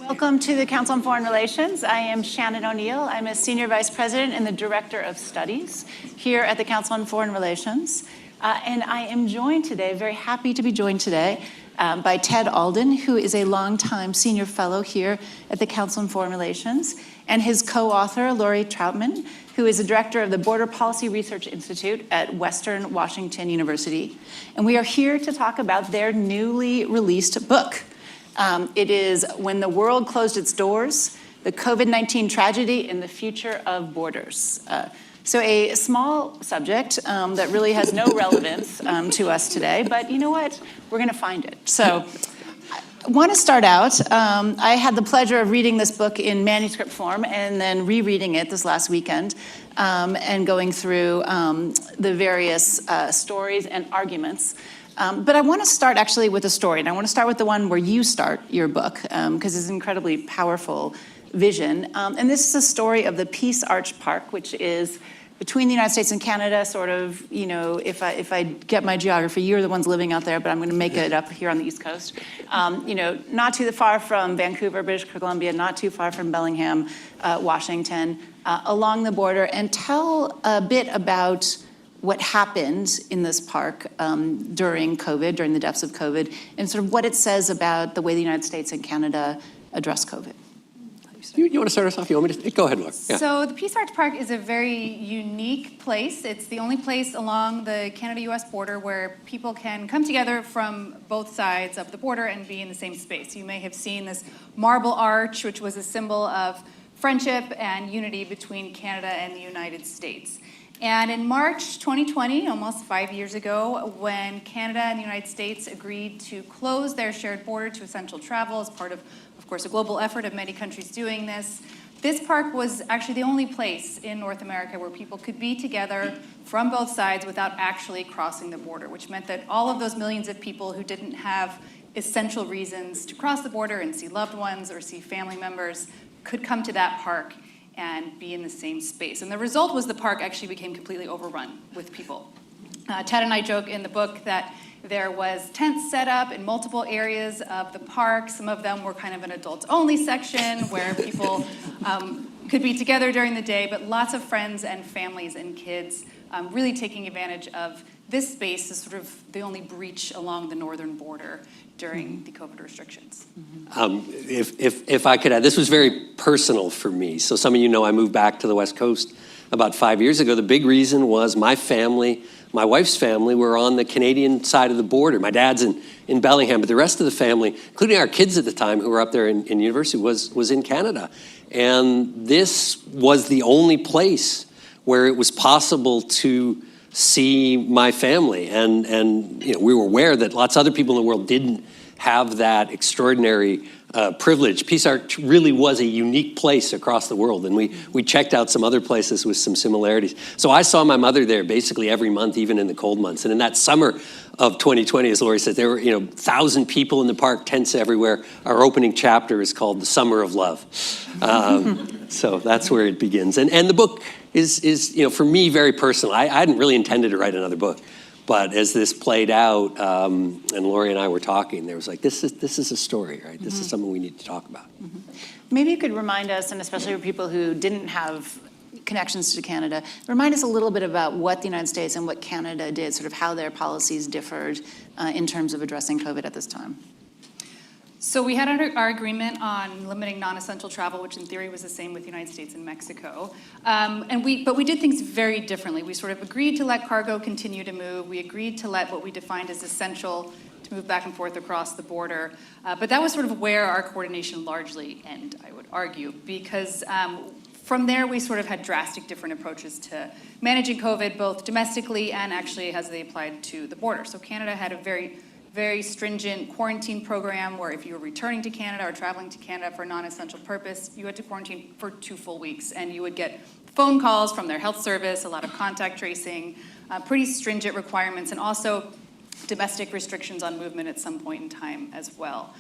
Welcome to the Council on Foreign Relations. I am Shannon O'Neill. I'm a Senior Vice President and the Director of Studies here at the Council on Foreign Relations. And I am joined today, very happy to be joined today, by Ted Alden, who is a longtime Senior Fellow here at the Council on Foreign Relations, and his co-author, Lori Troutman, who is the Director of the Border Policy Research Institute at Western Washington University. And we are here to talk about their newly released book. It is When the World Closed Its Doors, the COVID-19 Tragedy and the Future of Borders. So a small subject that really has no relevance to us today, but you know what? We're going to find it. So I want to start out. I had the pleasure of reading this book in manuscript form and then rereading it this last weekend and going through the various stories and arguments. But I want to start actually with a story, and I want to start with the one where you start your book, because it's an incredibly powerful vision. And this is a story of the Peace Arch Park, which is between the United States and Canada, sort of, you know, if I get my geography, you're the ones living out there, but I'm going to make it up here on the East Coast. You know, not too far from Vancouver, British Columbia, not too far from Bellingham, Washington, along the border, and tell a bit about what happened in this park during COVID, during the depths of COVID, and sort of what it says about the way the United States and Canada address COVID. You want to start us off? You want me to? Go ahead, Laura. Yeah. So the Peace Arch Park is a very unique place. It's the only place along the Canada-US border where people can come together from both sides of the border and be in the same space. You may have seen this marble arch, which was a symbol of friendship and unity between Canada and the United States. And in March 2020, almost 5 years ago, when Canada and the United States agreed to close their shared border to essential travel as part of course, a global effort of many countries doing this, this park was actually the only place in North America where people could be together from both sides without actually crossing the border, which meant that all of those millions of people who didn't have essential reasons to cross the border and see loved ones or see family members could come to that park and be in the same space. And the result was the park actually became completely overrun with people. Ted and I joke in the book that there was tents set up in multiple areas of the park. Some of them were kind of an adults-only section where people could be together during the day, but lots of friends and families and kids really taking advantage of this space as sort of the only breach along the northern border during the COVID restrictions. If I could add, this was very personal for me. So some of you know I moved back to the West Coast about 5 years ago. The big reason was my family, my wife's family, were on the Canadian side of the border. My dad's in Bellingham, but the rest of the family, including our kids at the time who were up there in university, was in Canada. And this was the only place where it was possible to see my family. And you know, we were aware that lots of other people in the world didn't have that extraordinary privilege. Peace Arch really was a unique place across the world, and we checked out some other places with some similarities. So I saw my mother there basically every month, even in the cold months. And in that summer of 2020, as Lori said, there were 1,000 people in the park, tents everywhere. Our opening chapter is called The Summer of Love. So that's where it begins. And the book is for me, very personal. I hadn't really intended to write another book. But as this played out, and Lori and I were talking, there was like, this is a story, right? This is something we need to talk about. Maybe you could remind us, and especially for people who didn't have connections to Canada, remind us a little bit about what the United States and what Canada did, sort of how their policies differed in terms of addressing COVID at this time. So we had our agreement on limiting non-essential travel, which in theory was the same with the United States and Mexico. But we did things very differently. We sort of agreed to let cargo continue to move. We agreed to let what we defined as essential to move back and forth across the border. But that was sort of where our coordination largely ended, I would argue, because from there we sort of had drastic different approaches to managing COVID, both domestically and actually as they applied to the border. So Canada had a very stringent quarantine program where if you were returning to Canada or traveling to Canada for a non-essential purpose, you had to quarantine for 2 full weeks. And you would get phone calls from their health service, a lot of contact tracing, pretty stringent requirements, and also domestic restrictions on movement at some point in time as well.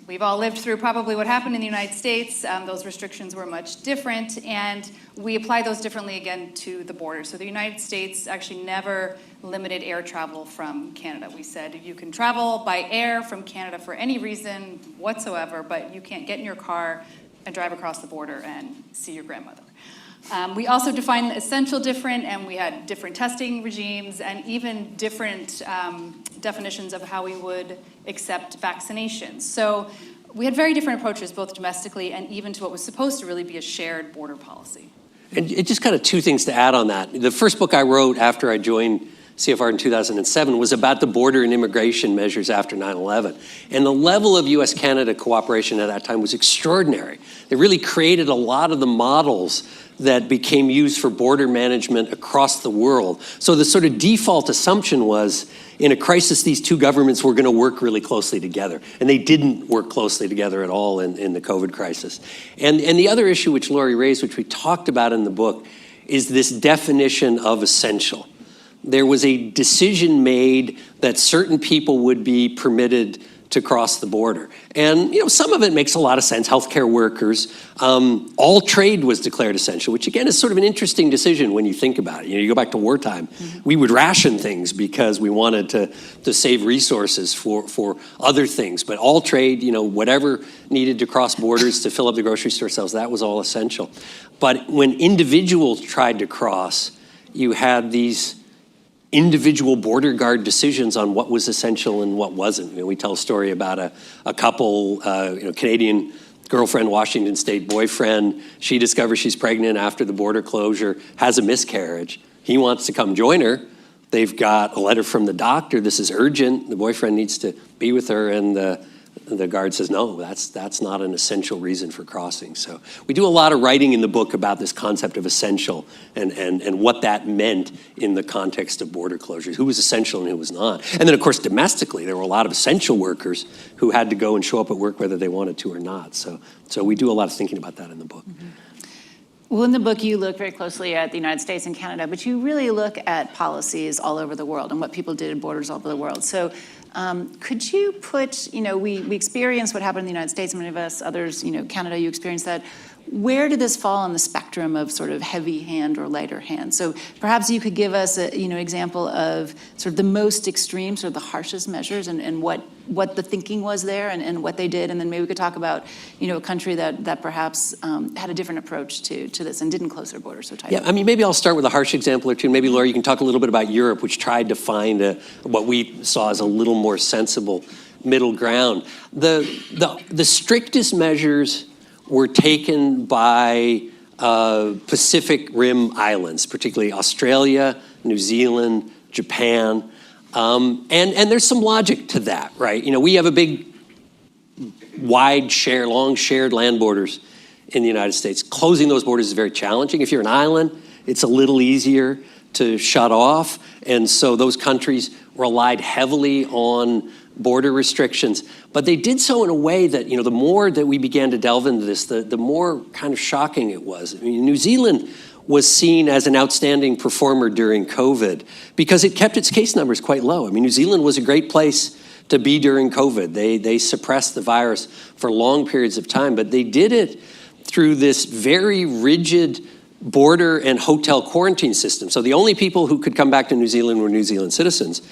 We've all lived through probably what happened in the United States. Those restrictions were much different, and we apply those differently again to the border. So the United States actually never limited air travel from Canada. We said you can travel by air from Canada for any reason whatsoever, but you can't get in your car and drive across the border and see your grandmother. We also defined essential different, and we had different testing regimes and even different definitions of how we would accept vaccinations. So we had very different approaches, both domestically and even to what was supposed to really be a shared border policy. And it just kind of two things to add on that. The first book I wrote after I joined CFR in 2007 was about the border and immigration measures after 9/11. And the level of US-Canada cooperation at that time was extraordinary. It really created a lot of the models that became used for border management across the world. So the sort of default assumption was, in a crisis, these two governments were going to work really closely together. And they didn't work closely together at all in the COVID crisis. And the other issue which Lori raised, which we talked about in the book, is this definition of essential. There was a decision made that certain people would be permitted to cross the border. And, some of it makes a lot of sense. Healthcare workers, all trade was declared essential, which again is sort of an interesting decision when you think about it. You go back to wartime, we would ration things because we wanted to save resources for other things. But all trade, whatever needed to cross borders to fill up the grocery store shelves, that was all essential. But when individuals tried to cross, you had these individual border guard decisions on what was essential and what wasn't. We tell a story about a couple, Canadian girlfriend, Washington State boyfriend. She discovers she's pregnant after the border closure, has a miscarriage. He wants to come join her. They've got a letter from the doctor. This is urgent. The boyfriend needs to be with her, and the guard says, no, that's not an essential reason for crossing. So we do a lot of writing in the book about this concept of essential and what that meant in the context of border closures, who was essential and who was not. And then, of course, domestically, there were a lot of essential workers who had to go and show up at work whether they wanted to or not. So we do a lot of thinking about that in the book. Mm-hmm. Well, in the book, you look very closely at the United States and Canada, but you really look at policies all over the world and what people did at borders all over the world. So could you put, we experienced what happened in the United States, many of us, others, Canada, you experienced that. Where did this fall on the spectrum of sort of heavy hand or lighter hand? So perhaps you could give us an example of sort of the most extreme, sort of the harshest measures and what the thinking was there and what they did. And then maybe we could talk about, a country that perhaps had a different approach to this and didn't close their borders so tightly. Yeah, maybe I'll start with a harsh example or two. Maybe, Laura, you can talk a little bit about Europe, which tried to find what we saw as a little more sensible middle ground. The strictest measures were taken by Pacific Rim islands, particularly Australia, New Zealand, Japan. And there's some logic to that, right? We have a big, long shared land borders in the United States. Closing those borders is very challenging. If you're an island, it's a little easier to shut off. And so those countries relied heavily on border restrictions, but they did so in a way that, the more that we began to delve into this, the more kind of shocking it was. New Zealand was seen as an outstanding performer during COVID because it kept its case numbers quite low. New Zealand was a great place to be during COVID. They suppressed the virus for long periods of time, but they did it through this very rigid border and hotel quarantine system. So the only people who could come back to New Zealand were New Zealand citizens.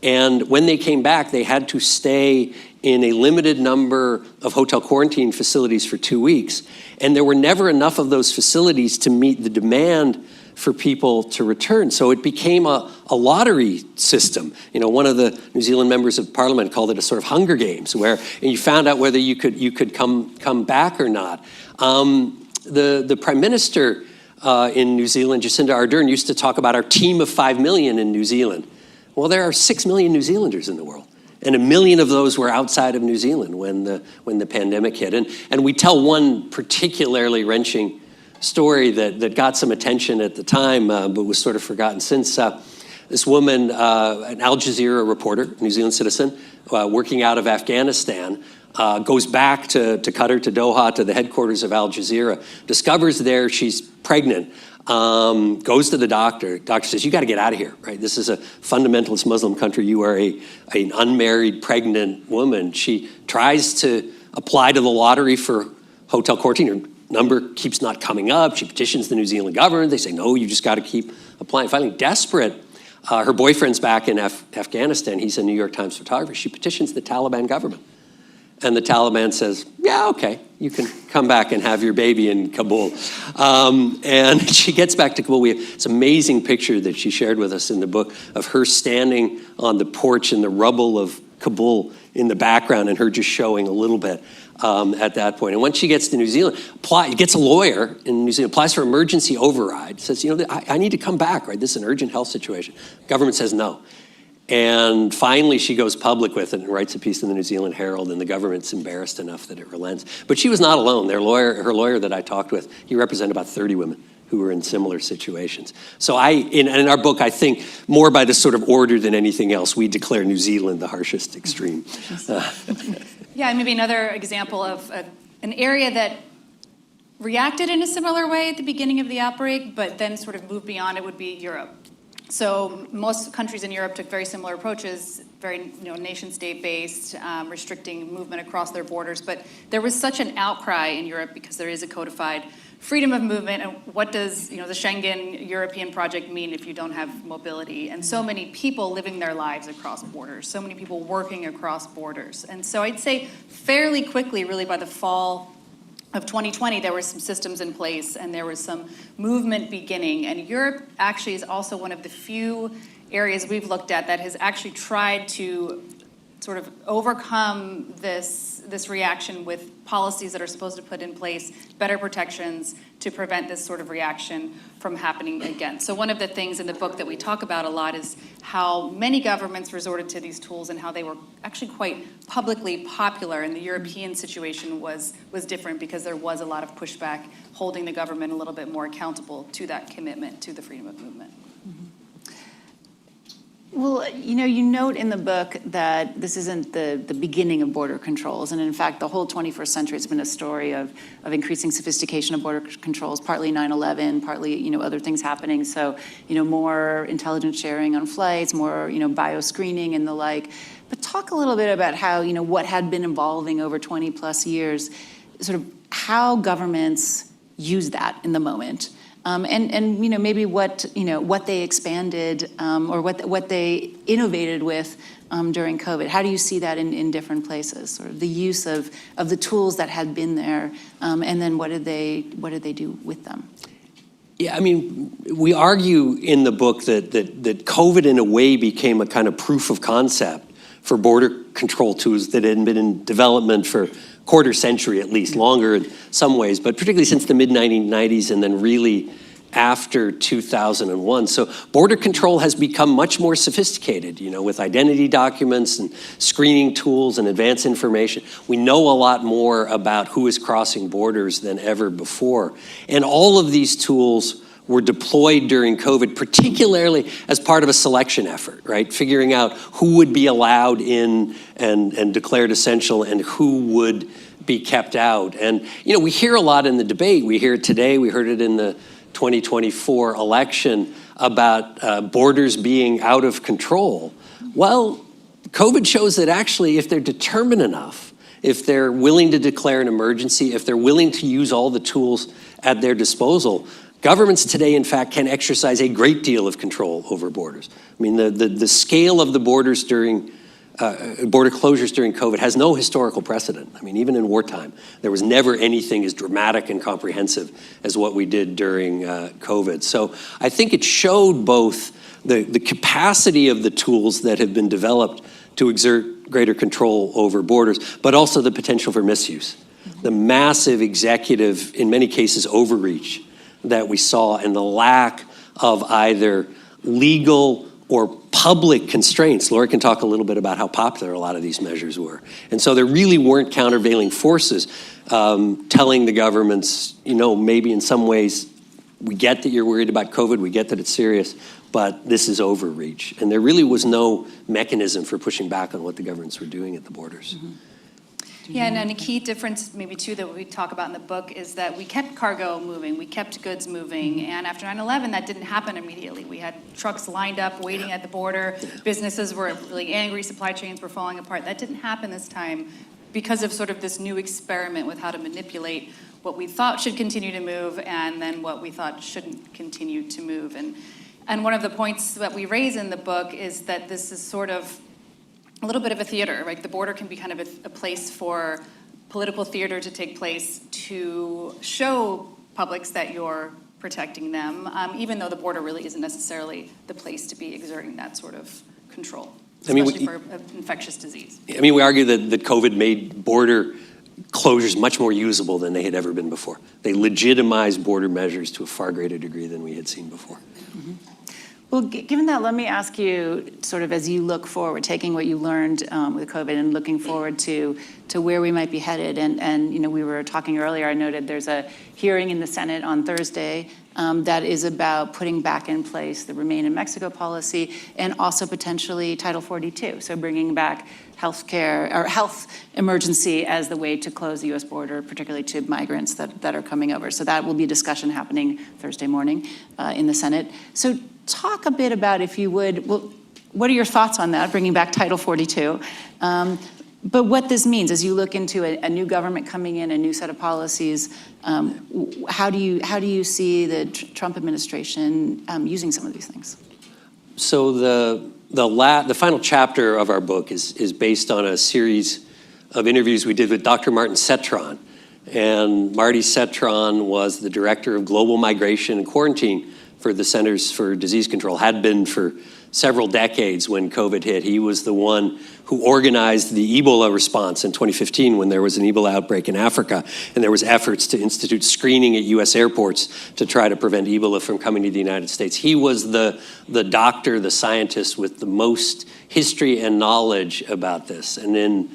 And when they came back, they had to stay in a limited number of hotel quarantine facilities for 2 weeks. And there were never enough of those facilities to meet the demand for people to return. So it became a lottery system. One of the New Zealand members of parliament called it a sort of Hunger Games, where you found out whether you could come back or not. The Prime Minister in New Zealand, Jacinda Ardern, used to talk about our team of 5 million in New Zealand. Well, there are 6 million New Zealanders in the world, and 1 million of those were outside of New Zealand when the pandemic hit. And we tell one particularly wrenching story that got some attention at the time, but was sort of forgotten since. This woman, an Al Jazeera reporter, New Zealand citizen, working out of Afghanistan, goes back to Qatar, to Doha, to the headquarters of Al Jazeera, discovers there she's pregnant, goes to the doctor. Doctor says, you got to get out of here, right? This is a fundamentalist Muslim country. You are an unmarried, pregnant woman. She tries to apply to the lottery for hotel quarantine. Her number keeps not coming up. She petitions the New Zealand government. They say, no, you just got to keep applying. Finally, desperate, her boyfriend's back in Afghanistan. He's a New York Times photographer. She petitions the Taliban government. And the Taliban says, yeah, okay, you can come back and have your baby in Kabul. And she gets back to Kabul. We have this amazing picture that she shared with us in the book of her standing on the porch in the rubble of Kabul in the background, and her just showing a little bit at that point. And once she gets to New Zealand, gets a lawyer in New Zealand, applies for emergency override, says, I need to come back, right? This is an urgent health situation. Government says no. And finally, she goes public with it and writes a piece in the New Zealand Herald, and the government's embarrassed enough that it relents. But she was not alone. Her lawyer that I talked with, he represented about 30 women who were in similar situations. So in our book, I think more by the sort of order than anything else, we declare New Zealand the harshest extreme. Yeah, and maybe another example of an area that reacted in a similar way at the beginning of the outbreak, but then sort of moved beyond it would be Europe. So most countries in Europe took very similar approaches, very nation-state based, restricting movement across their borders. But there was such an outcry in Europe because there is a codified freedom of movement. And what does the Schengen European project mean if you don't have mobility? And so many people living their lives across borders, so many people working across borders. And so I'd say fairly quickly, really by the fall of 2020, there were some systems in place and there was some movement beginning. And Europe actually is also one of the few areas we've looked at that has actually tried to sort of overcome this reaction with policies that are supposed to put in place better protections to prevent this sort of reaction from happening again. So one of the things in the book that we talk about a lot is how many governments resorted to these tools and how they were actually quite publicly popular. And the European situation was different because there was a lot of pushback holding the government a little bit more accountable to that commitment to the freedom of movement. Well, you note in the book that this isn't the beginning of border controls. And in fact, the whole 21st century has been a story of increasing sophistication of border controls, partly 9/11, partly, other things happening. So, more intelligence sharing on flights, more, bioscreening and the like. But talk a little bit about how, what had been evolving over 20 plus years, sort of how governments use that in the moment. And maybe what they expanded or what they innovated with during COVID. How do you see that in different places? Sort of the use of the tools that had been there, and then what did they do with them? Yeah, I mean, we argue in the book that COVID in a way became a kind of proof of concept for border control tools that had been in development for quarter century at least, longer in some ways, but particularly since the mid-1990s and then really after 2001. So border control has become much more sophisticated, with identity documents and screening tools and advanced information. We know a lot more about who is crossing borders than ever before. And all of these tools were deployed during COVID, particularly as part of a selection effort, right? Figuring out who would be allowed in and declared essential and who would be kept out. And, we hear a lot in the debate. We hear it today. We heard it in the 2024 election about borders being out of control. Well, COVID shows that actually if they're determined enough, if they're willing to declare an emergency, if they're willing to use all the tools at their disposal, governments today, in fact, can exercise a great deal of control over borders. I mean, the scale of the borders during border closures during COVID has no historical precedent. I mean, even in wartime, there was never anything as dramatic and comprehensive as what we did during COVID. So I think it showed both the capacity of the tools that have been developed to exert greater control over borders, but also the potential for misuse. The massive executive, in many cases, overreach that we saw and the lack of either legal or public constraints. Laura can talk a little bit about how popular a lot of these measures were. And so there really weren't countervailing forces telling the governments, maybe in some ways, we get that you're worried about COVID, we get that it's serious, but this is overreach. And there really was no mechanism for pushing back on what the governments were doing at the borders. Mm-hmm. Yeah, and a key difference maybe too that we talk about in the book is that we kept cargo moving, we kept goods moving, and after 9/11 that didn't happen immediately. We had trucks lined up waiting at the border, businesses were really angry, supply chains were falling apart. That didn't happen this time. because of sort of this new experiment with how to manipulate what we thought should continue to move and then what we thought shouldn't continue to move. And one of the points that we raise in the book is that this is sort of a little bit of a theater, right? The border can be kind of a place for political theater to take place to show publics that you're protecting them, even though the border really isn't necessarily the place to be exerting that sort of control, especially for infectious disease. I mean, we argue that COVID made border closures much more usable than they had ever been before. They legitimized border measures to a far greater degree than we had seen before. Mm-hmm. Well, given that, let me ask you, sort of as you look forward, taking what you learned with COVID and looking forward to where we might be headed. And you know, we were talking earlier, I noted there's a hearing in the Senate on Thursday that is about putting back in place the Remain in Mexico policy and also potentially Title 42. So bringing back healthcare or health emergency as the way to close the U.S. border, particularly to migrants that are coming over. So that will be a discussion happening Thursday morning in the Senate. So talk a bit about, if you would, well, what are your thoughts on that, bringing back Title 42? But what this means as you look into a new government coming in, a new set of policies, how do you see the Trump administration using some of these things? So the final chapter of our book is based on a series of interviews we did with Dr. Martin Cetron. And Marty Cetron was the director of global migration and quarantine for the Centers for Disease Control, had been for several decades when COVID hit. He was the one who organized the Ebola response in 2015 when there was an Ebola outbreak in Africa, and there was efforts to institute screening at U.S. airports to try to prevent Ebola from coming to the United States. He was the doctor, the scientist with the most history and knowledge about this. And in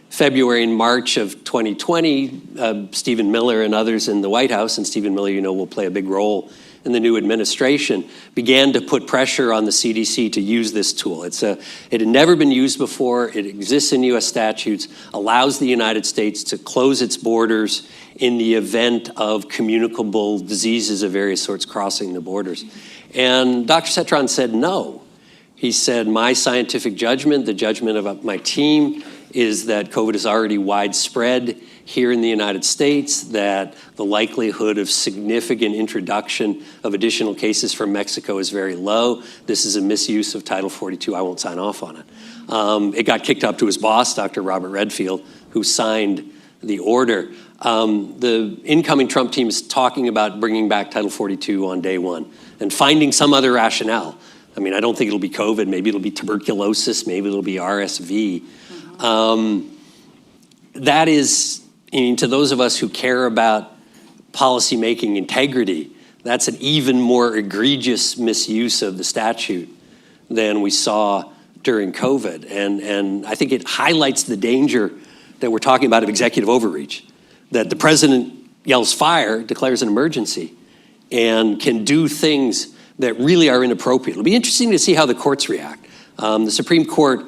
February and March of 2020, Stephen Miller and others in the White House, and Stephen Miller, you know, will play a big role in the new administration, began to put pressure on the CDC to use this tool. It had never been used before. It exists in U.S. statutes, allows the United States to close its borders in the event of communicable diseases of various sorts crossing the borders. And Dr. Cetron said no. He said, my scientific judgment, the judgment of my team, is that COVID is already widespread here in the United States, that the likelihood of significant introduction of additional cases from Mexico is very low. This is a misuse of Title 42. I won't sign off on it. It got kicked up to his boss, Dr. Robert Redfield, who signed the order. The incoming Trump team is talking about bringing back Title 42 on day one and finding some other rationale. I mean, I don't think it'll be COVID. Maybe it'll be tuberculosis. Maybe it'll be RSV. That is, I mean, to those of us who care about policymaking integrity, that's an even more egregious misuse of the statute than we saw during COVID. And I think it highlights the danger that we're talking about of executive overreach, that the president yells fire, declares an emergency, and can do things that really are inappropriate. It'll be interesting to see how the courts react. The Supreme Court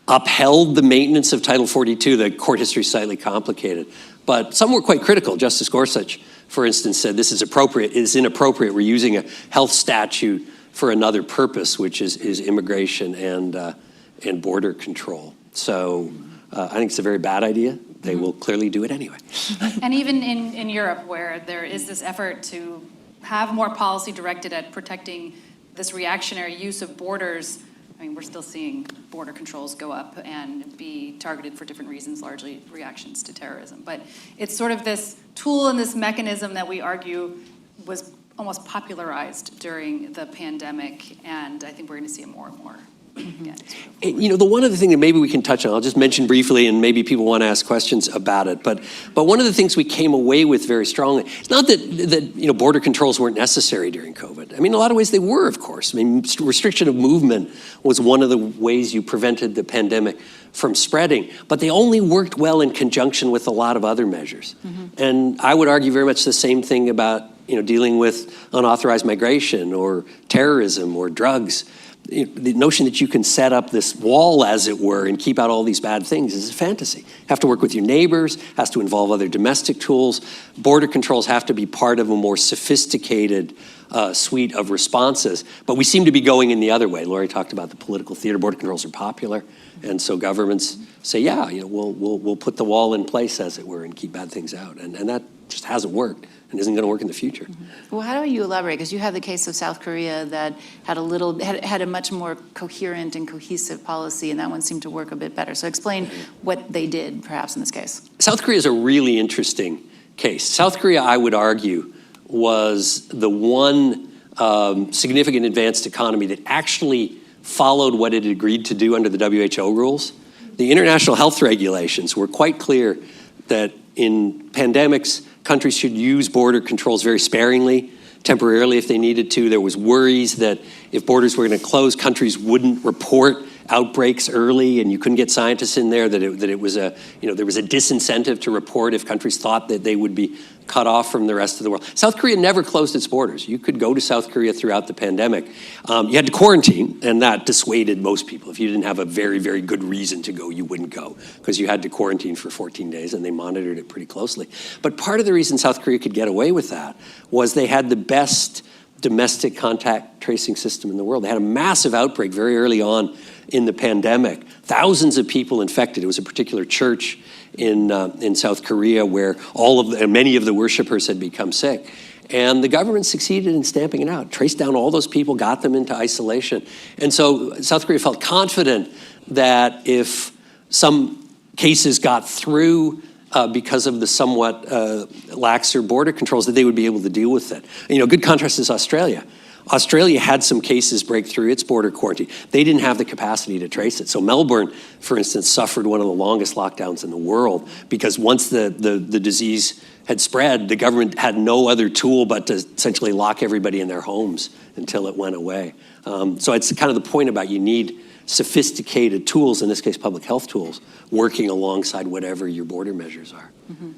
upheld the maintenance of Title 42. The court history is slightly complicated, but some were quite critical. Justice Gorsuch, for instance, said this is appropriate, is inappropriate. We're using a health statute for another purpose, which is immigration and border control. So I think it's a very bad idea. They will clearly do it anyway. And even in Europe, where there is this effort to have more policy directed at protecting this reactionary use of borders, I mean, we're still seeing border controls go up and be targeted for different reasons, largely reactions to terrorism. But it's sort of this tool and this mechanism that we argue was almost popularized during the pandemic, and I think we're going to see it more and more. Again. You know, the one other thing that maybe we can touch on, I'll just mention briefly, and maybe people want to ask questions about it, but one of the things we came away with very strongly, it's not that you know, border controls weren't necessary during COVID. I mean, in a lot of ways they were, of course. I mean, restriction of movement was one of the ways you prevented the pandemic from spreading, but they only worked well in conjunction with a lot of other measures. And I would argue very much the same thing about, you know, dealing with unauthorized migration or terrorism or drugs. the notion that you can set up this wall, as it were, and keep out all these bad things is a fantasy. You have to work with your neighbors, has to involve other domestic tools. Border controls have to be part of a more sophisticated suite of responses. But we seem to be going in the other way. Lori talked about the political theater. Border controls are popular, and so governments say, yeah, we'll put the wall in place, as it were, and keep bad things out. And that just hasn't worked and isn't going to work in the future. Well, how do you elaborate? Because you have the case of South Korea that had a much more coherent and cohesive policy, and that one seemed to work a bit better. So explain what they did, perhaps, in this case. South Korea is a really interesting case. South Korea, I would argue, was the one significant advanced economy that actually followed what it agreed to do under the WHO rules. The international health regulations were quite clear that in pandemics, countries should use border controls very sparingly, temporarily if they needed to. There was worries that if borders were going to close, countries wouldn't report outbreaks early, and you couldn't get scientists in there, that it was there was a disincentive to report if countries thought that they would be cut off from the rest of the world. South Korea never closed its borders. You could go to South Korea throughout the pandemic. You had to quarantine, and that dissuaded most people. If you didn't have a very, very good reason to go, you wouldn't go, because you had to quarantine for 14 days, and they monitored it pretty closely. But part of the reason South Korea could get away with that was they had the best domestic contact tracing system in the world. They had a massive outbreak very early on in the pandemic. Thousands of people infected. It was a particular church in South Korea where many of the worshipers had become sick. And the government succeeded in stamping it out, traced down all those people, got them into isolation. And so South Korea felt confident that if some cases got through because of the somewhat laxer border controls, that they would be able to deal with it. Good contrast is Australia. Australia had some cases break through its border quarantine. They didn't have the capacity to trace it. So Melbourne, for instance, suffered one of the longest lockdowns in the world because once the disease had spread, the government had no other tool but to essentially lock everybody in their homes until it went away. So it's kind of the point about you need sophisticated tools, in this case public health tools, working alongside whatever your border measures are. Mm-hmm.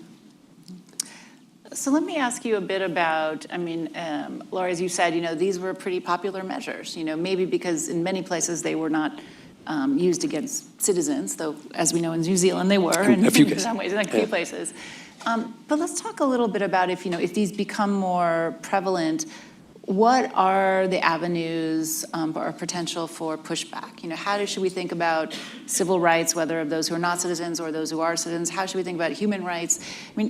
So let me ask you a bit about, Laura, as you said, these were pretty popular measures, maybe because in many places they were not used against citizens, though, as we know, in New Zealand they were, in some ways, in a few places. But let's talk a little bit about if these become more prevalent, what are the avenues or potential for pushback? How should we think about civil rights, whether of those who are not citizens or those who are citizens? How should we think about human rights?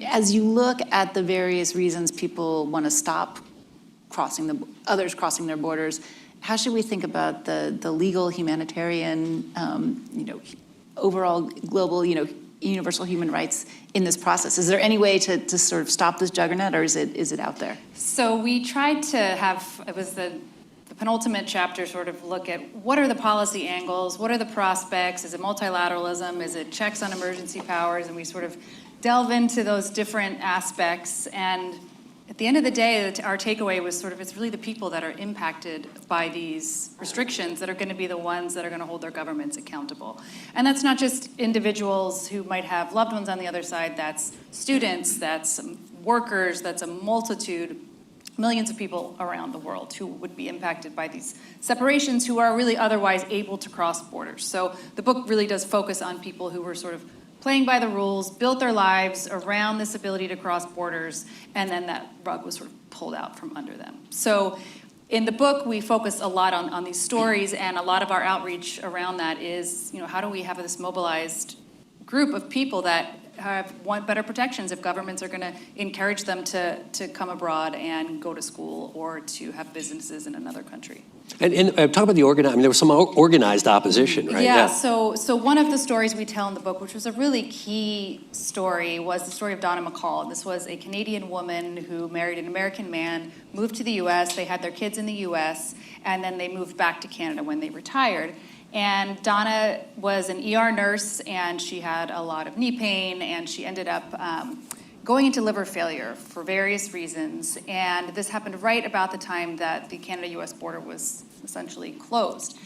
As you look at the various reasons people want to stop others crossing their borders, how should we think about the legal, humanitarian, overall global, universal human rights in this process? Is there any way to sort of stop this juggernaut, or is it out there? So we tried to have, it was the penultimate chapter, sort of look at what are the policy angles, what are the prospects, is it multilateralism, is it checks on emergency powers, and we sort of delve into those different aspects. And at the end of the day, our takeaway was sort of it's really the people that are impacted by these restrictions that are going to be the ones that are going to hold their governments accountable. And that's not just individuals who might have loved ones on the other side, that's students, that's workers, that's a multitude, millions of people around the world who would be impacted by these separations who are really otherwise able to cross borders. So the book really does focus on people who were sort of playing by the rules, built their lives around this ability to cross borders, and then that rug was sort of pulled out from under them. So in the book, we focus a lot on these stories, and a lot of our outreach around that is, how do we have this mobilized group of people that want better protections if governments are going to encourage them to come abroad and go to school or to have businesses in another country. And talk about the organized, there was some organized opposition, right? Yeah, so one of the stories we tell in the book, which was a really key story, was the story of Donna McCall. This was a Canadian woman who married an American man, moved to the U.S., they had their kids in the U.S., and then they moved back to Canada when they retired. And Donna was an ER nurse, and she had a lot of knee pain, and she ended up going into liver failure for various reasons. And this happened right about the time that the Canada-U.S. border was essentially closed.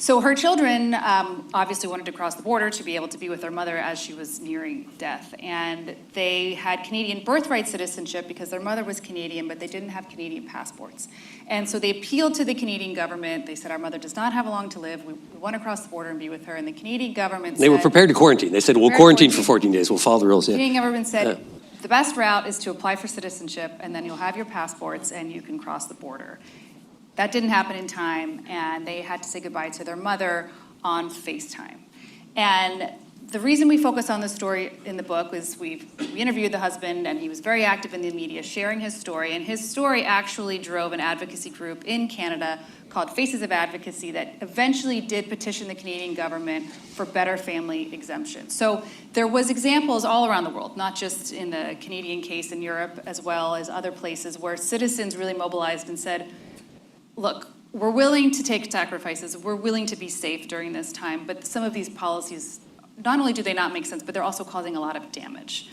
So her children obviously wanted to cross the border to be able to be with their mother as she was nearing death. And they had Canadian birthright citizenship because their mother was Canadian, but they didn't have Canadian passports. And so they appealed to the Canadian government. They said, our mother does not have long to live. We want to cross the border and be with her. And the Canadian government said... They were prepared to quarantine. They said, we'll quarantine for 14 days. We'll follow the rules. The Yeah. Canadian government said, the best route is to apply for citizenship, and then you'll have your passports and you can cross the border. That didn't happen in time, and they had to say goodbye to their mother on FaceTime. And the reason we focus on this story in the book was we interviewed the husband, and he was very active in the media sharing his story. And his story actually drove an advocacy group in Canada called Faces of Advocacy that eventually did petition the Canadian government for better family exemption. So there was examples all around the world, not just in the Canadian case, in Europe as well as other places, where citizens really mobilized and said, look, we're willing to take sacrifices, we're willing to be safe during this time, but some of these policies, not only do they not make sense, but they're also causing a lot of damage.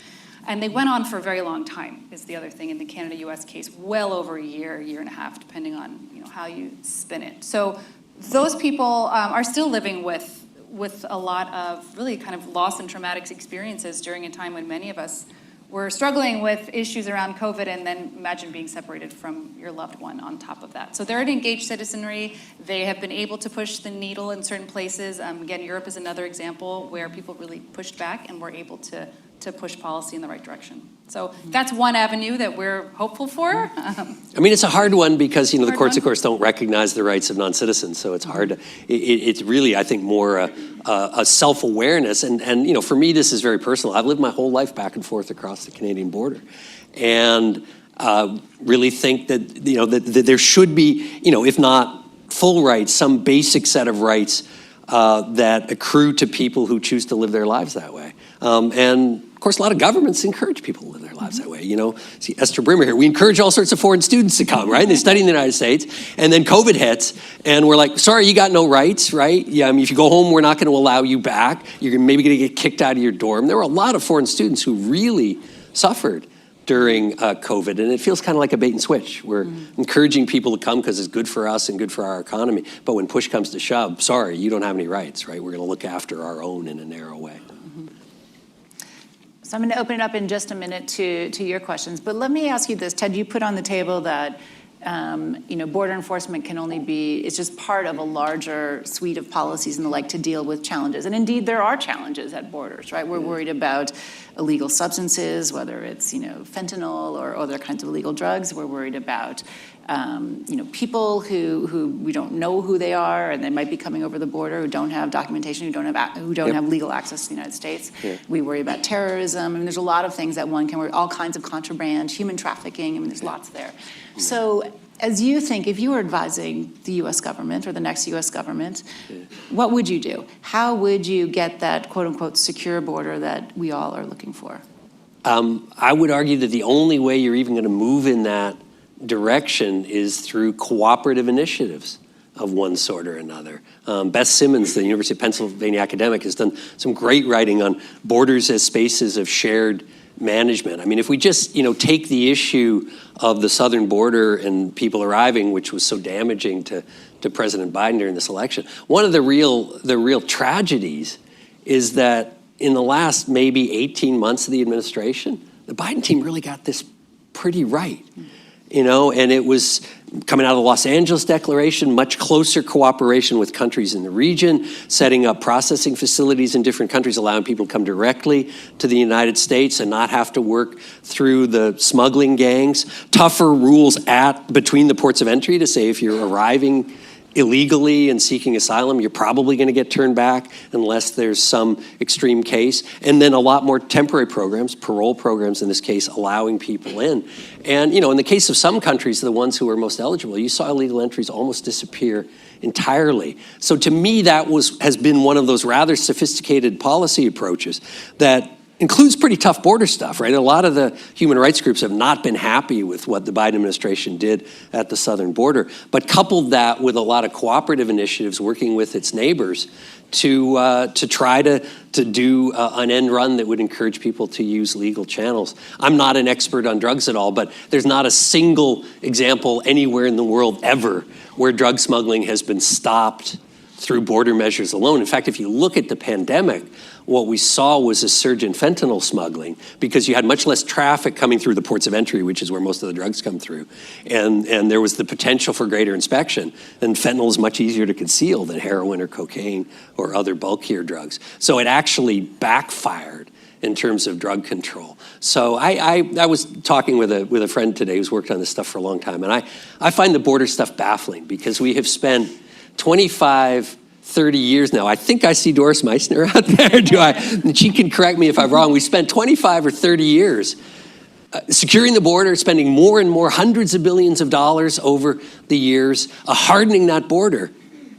And they went on for a very long time, is the other thing in the Canada-US case, well over a year and a half, depending on how you spin it. So those people are still living with a lot of really kind of loss and traumatic experiences during a time when many of us were struggling with issues around COVID, and then imagine being separated from your loved one on top of that. So they're an engaged citizenry. They have been able to push the needle in certain places. Again, Europe is another example where people really pushed back and were able to push policy in the right direction. So that's one avenue that we're hopeful for. I mean, it's a hard one because, the courts, of course, don't recognize the rights of non-citizens. So it's hard to, it's really, I think, more a self-awareness. And for me, this is very personal. I've lived my whole life back and forth across the Canadian border. And really think that, that there should be, if not full rights, some basic set of rights that accrue to people who choose to live their lives that way. And of course, a lot of governments encourage people to live their lives that way. See Esther Brimmer here. We encourage all sorts of foreign students to come, right? And they study in the United States, and then COVID hits, and we're like, sorry, you got no rights, right? Yeah, I mean, if you go home, we're not going to allow you back. You're maybe going to get kicked out of your dorm. There were a lot of foreign students who really suffered during COVID, and it feels kind of like a bait and switch. We're encouraging people to come because it's good for us and good for our economy. But when push comes to shove, sorry, you don't have any rights, right? We're going to look after our own in a narrow way. So I'm going to open it up in just a minute to your questions. But let me ask you this. Ted, you put on the table that border enforcement can only be, it's just part of a larger suite of policies and the like to deal with challenges. And indeed, there are challenges at borders, right? We're worried about illegal substances, whether it's, fentanyl or other kinds of illegal drugs. We're worried about, people who we don't know who they are, and they might be coming over the border, who don't have documentation, who don't have legal access to the United States. Yeah. We worry about terrorism. I mean, there's a lot of things that one can worry, all kinds of contraband, human trafficking. I mean, there's lots there. So as you think, if you were advising the U.S. government or the next U.S. government, what would you do? How would you get that quote-unquote secure border that we all are looking for? I would argue that the only way you're even going to move in that direction is through cooperative initiatives of one sort or another. Beth Simmons, the University of Pennsylvania academic, has done some great writing on borders as spaces of shared management. I mean, if we just, take the issue of the southern border and people arriving, which was so damaging to President Biden during this election, one of the real tragedies is that in the last maybe 18 months of the administration, the Biden team really got this pretty right. And it was coming out of the Los Angeles Declaration, much closer cooperation with countries in the region, setting up processing facilities in different countries, allowing people to come directly to the United States and not have to work through the smuggling gangs, tougher rules between the ports of entry to say if you're arriving illegally and seeking asylum, you're probably going to get turned back unless there's some extreme case. And then a lot more temporary programs, parole programs in this case, allowing people in. And, in the case of some countries, the ones who are most eligible, you saw illegal entries almost disappear entirely. So to me, that has been one of those rather sophisticated policy approaches that includes pretty tough border stuff, right? A lot of the human rights groups have not been happy with what the Biden administration did at the southern border, but coupled that with a lot of cooperative initiatives working with its neighbors to try to do an end run that would encourage people to use legal channels. I'm not an expert on drugs at all, but there's not a single example anywhere in the world ever where drug smuggling has been stopped through border measures alone. In fact, if you look at the pandemic, what we saw was a surge in fentanyl smuggling because you had much less traffic coming through the ports of entry, which is where most of the drugs come through. And there was the potential for greater inspection. And fentanyl is much easier to conceal than heroin or cocaine or other bulkier drugs. So it actually backfired in terms of drug control. So I was talking with a friend today who's worked on this stuff for a long time, and I find the border stuff baffling because we have spent 25, 30 years now. I think I see Doris Meissner out there. Do I? And she can correct me if I'm wrong. We spent 25 or 30 years securing the border, spending more and more hundreds of billions of dollars over the years, hardening that border.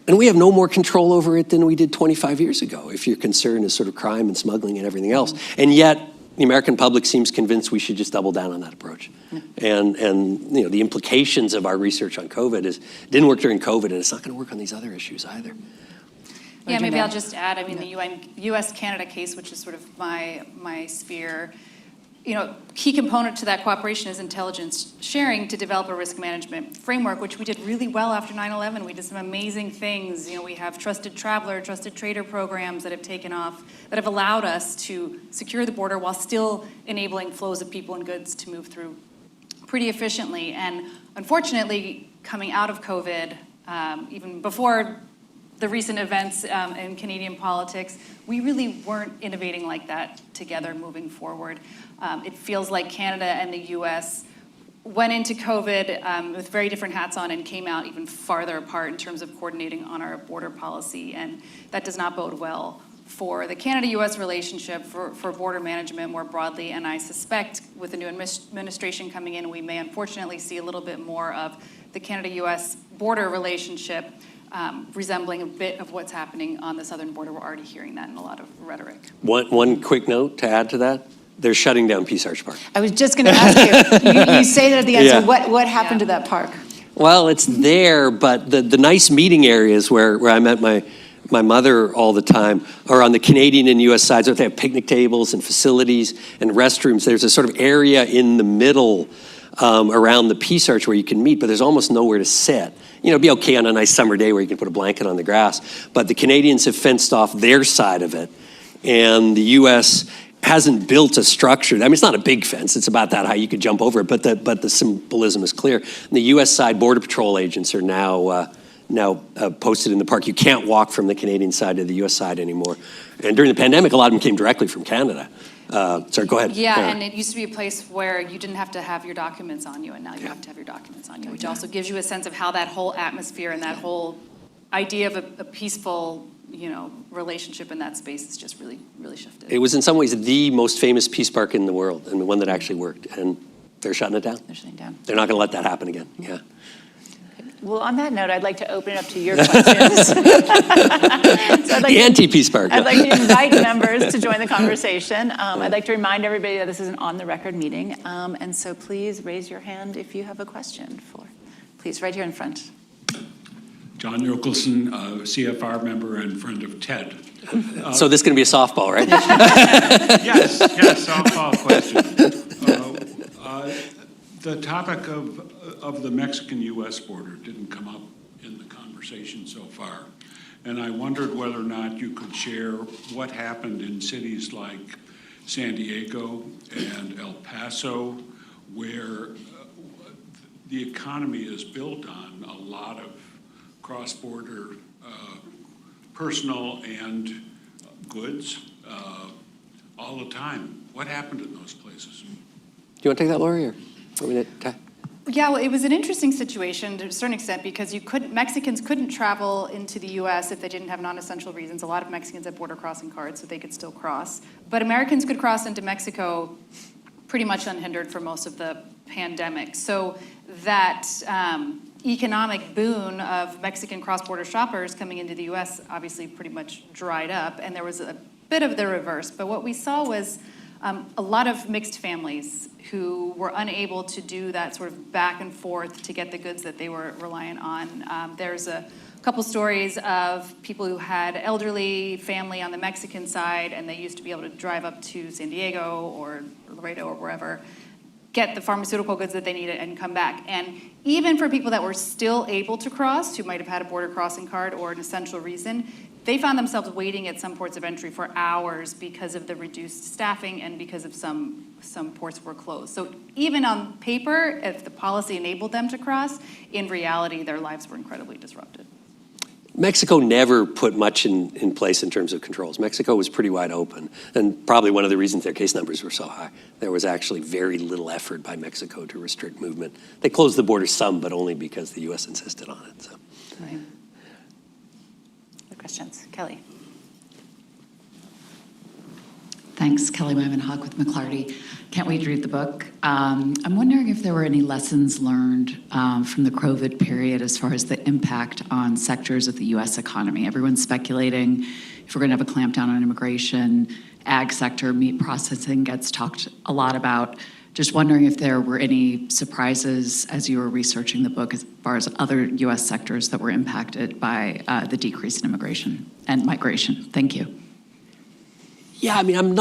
And we have no more control over it than we did 25 years ago, if your concern is sort of crime and smuggling and everything else. And yet, the American public seems convinced we should just double down on that approach. And you know, the implications of our research on COVID is, it didn't work during COVID, and it's not going to work on these other issues either. Yeah, maybe I'll just add, I mean, the U.S.-Canada case, which is sort of my sphere, you know, key component to that cooperation is intelligence sharing to develop a risk management framework, which we did really well after 9/11. We did some amazing things. You know, we have trusted traveler, trusted trader programs that have taken off, that have allowed us to secure the border while still enabling flows of people and goods to move through pretty efficiently. And unfortunately, coming out of COVID, even before the recent events in Canadian politics, we really weren't innovating like that together moving forward. It feels like Canada and the US went into COVID with very different hats on and came out even farther apart in terms of coordinating on our border policy, and that does not bode well for the Canada-US relationship, for border management more broadly. And I suspect with the new administration coming in, we may unfortunately see a little bit more of the Canada-US border relationship resembling a bit of what's happening on the southern border. We're already hearing that in a lot of rhetoric. One quick note to add to that. They're shutting down Peace Arch Park. I was just going to ask you, you say that at the end, Yeah. so what happened to that park? Well, it's there, but the nice meeting areas where I met my mother all the time are on the Canadian and U.S. sides. They have picnic tables and facilities and restrooms. There's a sort of area in the middle around the Peace Arch where you can meet, but there's almost nowhere to sit. You know, it'd be okay on a nice summer day where you can put a blanket on the grass, but the Canadians have fenced off their side of it, and the U.S. hasn't built a structure. I mean, it's not a big fence. It's about that high. You could jump over it, but the symbolism is clear. And the U.S. side Border Patrol agents are now posted in the park. You can't walk from the Canadian side to the U.S. side anymore. And during the pandemic, a lot of them came directly from Canada. Sorry, go ahead. Yeah, and it used to be a place where you didn't have to have your documents on you, and now you have to have your documents on you, which also gives you a sense of how that whole atmosphere and that whole idea of a peaceful, you know, relationship in that space is just really, really shifted. It was in some ways the most famous peace park in the world, and the one that actually worked. And they're shutting it down. They're shutting down. They're not going to let that happen again. Yeah. Well, on that note, I'd like to open it up to your questions. The anti-peace park. I'd like to invite members to join the conversation. I'd like to remind everybody that this is an on-the-record meeting, and so please raise your hand if you have a question please, right here in front. John Nicholson, CFR member and friend of Ted. So this is going to be a softball, right? Yes, softball question. The topic of the Mexican-U.S. border didn't come up in the conversation so far. And I wondered whether or not you could share what happened in cities like San Diego and El Paso, where the economy is built on a lot of cross-border personal and goods all the time. What happened in those places? Do you want to take that, Lori? Or Yeah, well, it was an interesting situation to a certain extent because Mexicans couldn't travel into the U.S. if they didn't have non-essential reasons. A lot of Mexicans had border crossing cards, so they could still cross. But Americans could cross into Mexico pretty much unhindered for most of the pandemic. So that economic boon of Mexican cross-border shoppers coming into the U.S. obviously pretty much dried up, and there was a bit of the reverse. But what we saw was a lot of mixed families who were unable to do that sort of back and forth to get the goods that they were reliant on. There's a couple stories of people who had elderly family on the Mexican side, and they used to be able to drive up to San Diego or Laredo or wherever, get the pharmaceutical goods that they needed and come back. And even for people that were still able to cross, who might have had a border crossing card or an essential reason, they found themselves waiting at some ports of entry for hours because of the reduced staffing and because of some ports were closed. So even on paper, if the policy enabled them to cross, in reality, their lives were incredibly disrupted. Mexico never put much in place in terms of controls. Mexico was pretty wide open, and probably one of the reasons their case numbers were so high. There was actually very little effort by Mexico to restrict movement. They closed the border some, but only because the U.S. insisted on it. So. Right. Other questions? Kelly. Thanks, Kelly Wyman-Hawk with McClarty. Can't wait to read the book. I'm wondering if there were any lessons learned from the COVID period as far as the impact on sectors of the U.S. economy. Everyone's speculating if we're going to have a clampdown on immigration, ag sector, meat processing gets talked a lot about. Just wondering if there were any surprises as you were researching the book as far as other U.S. sectors that were impacted by the decrease in immigration and migration. Thank you. Yeah, I mean, I'm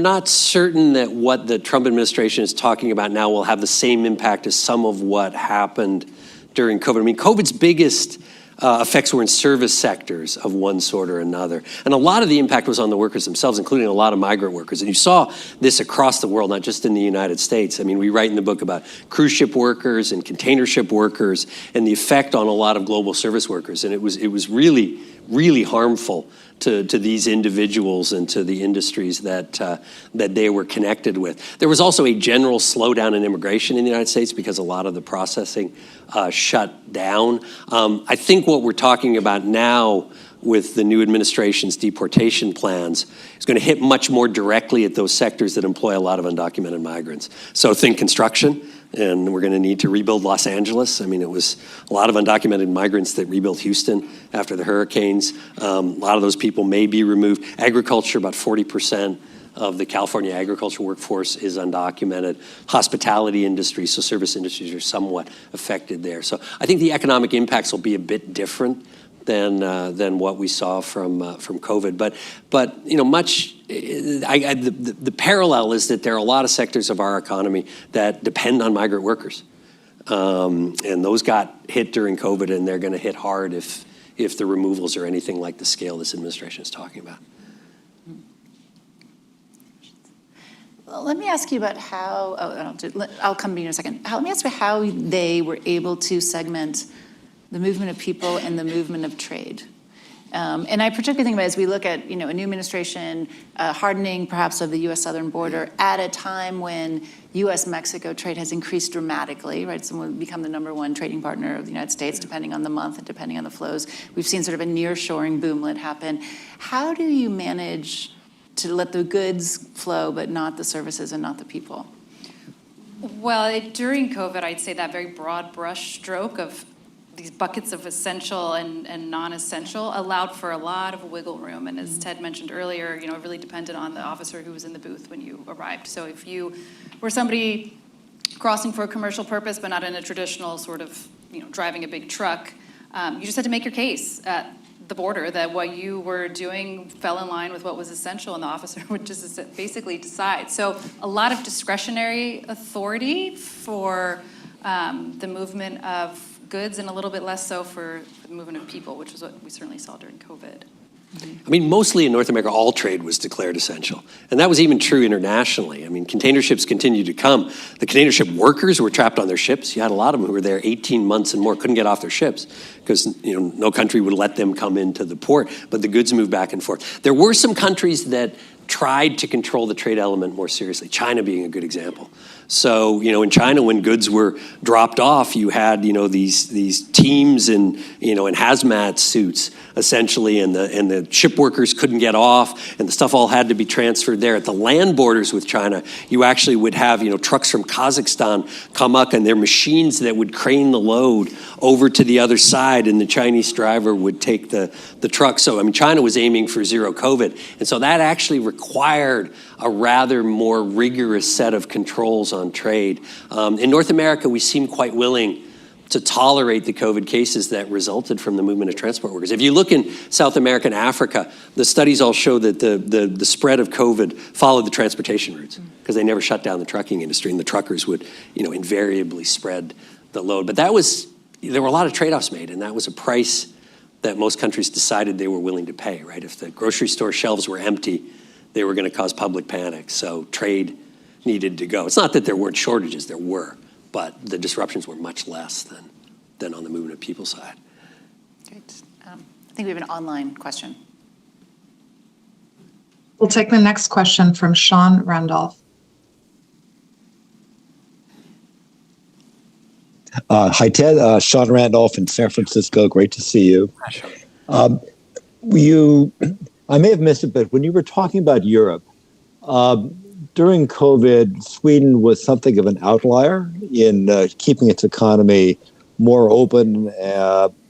not certain that what the Trump administration is talking about now will have the same impact as some of what happened during COVID. I mean, COVID's biggest effects were in service sectors of one sort or another. And a lot of the impact was on the workers themselves, including a lot of migrant workers. And you saw this across the world, not just in the United States. I mean, we write in the book about cruise ship workers and container ship workers and the effect on a lot of global service workers. And it was really, really harmful to these individuals and to the industries that they were connected with. There was also a general slowdown in immigration in the United States because a lot of the processing shut down. I think what we're talking about now with the new administration's deportation plans is going to hit much more directly at those sectors that employ a lot of undocumented migrants. So think construction, and we're going to need to rebuild Los Angeles. I mean, it was a lot of undocumented migrants that rebuilt Houston after the hurricanes. A lot of those people may be removed. Agriculture, about 40% of the California agricultural workforce is undocumented. Hospitality industry, so service industries are somewhat affected there. So I think the economic impacts will be a bit different than what we saw from COVID. But you know, the parallel is that there are a lot of sectors of our economy that depend on migrant workers, and those got hit during COVID, and they're going to hit hard if the removals are anything like the scale this administration is talking about. Well, let me ask you about how. I'll come to you in a second. Let me ask you how they were able to segment the movement of people and the movement of trade. And I particularly think about as we look at, a new administration hardening perhaps of the U.S. southern border at a time when U.S.-Mexico trade has increased dramatically, right? So we've become the #1 trading partner of the United States, depending on the month and depending on the flows. We've seen sort of a nearshoring boomlet happen. How do you manage to let the goods flow, but not the services and not the people? Well, during COVID, I'd say that very broad brush stroke of these buckets of essential and non-essential allowed for a lot of wiggle room. And as Ted mentioned earlier, it really depended on the officer who was in the booth when you arrived. So if you were somebody crossing for a commercial purpose, but not in a traditional sort of, driving a big truck, you just had to make your case at the border that what you were doing fell in line with what was essential, and the officer would just basically decide. So a lot of discretionary authority for the movement of goods, and a little bit less so for the movement of people, which is what we certainly saw during COVID. I mean, mostly in North America, all trade was declared essential. And that was even true internationally. I mean, container ships continued to come. The container ship workers were trapped on their ships. You had a lot of them who were there 18 months and more, couldn't get off their ships because, no country would let them come into the port. But the goods moved back and forth. There were some countries that tried to control the trade element more seriously, China being a good example. So, in China, when goods were dropped off, you had, these teams in hazmat suits, essentially, and the ship workers couldn't get off, and the stuff all had to be transferred there. At the land borders with China, you actually would have, trucks from Kazakhstan come up, and they're machines that would crane the load over to the other side, and the Chinese driver would take the truck. So, China was aiming for zero COVID, and so that actually required a rather more rigorous set of controls on trade. In North America, we seem quite willing to tolerate the COVID cases that resulted from the movement of transport workers. If you look in South America and Africa, the studies all show that the spread of COVID followed the transportation routes because they never shut down the trucking industry, and the truckers would, invariably spread the load. But there were a lot of trade-offs made, and that was a price that most countries decided they were willing to pay, right? If the grocery store shelves were empty, they were going to cause public panic. So trade needed to go. It's not that there weren't shortages, there were, but the disruptions were much less than on the movement of people side. Great. I think we have an online question. We'll take the next question from Sean Randolph. Hi, Ted. Sean Randolph in San Francisco. Great to see you. I may have missed it, but when you were talking about Europe, during COVID, Sweden was something of an outlier in keeping its economy more open,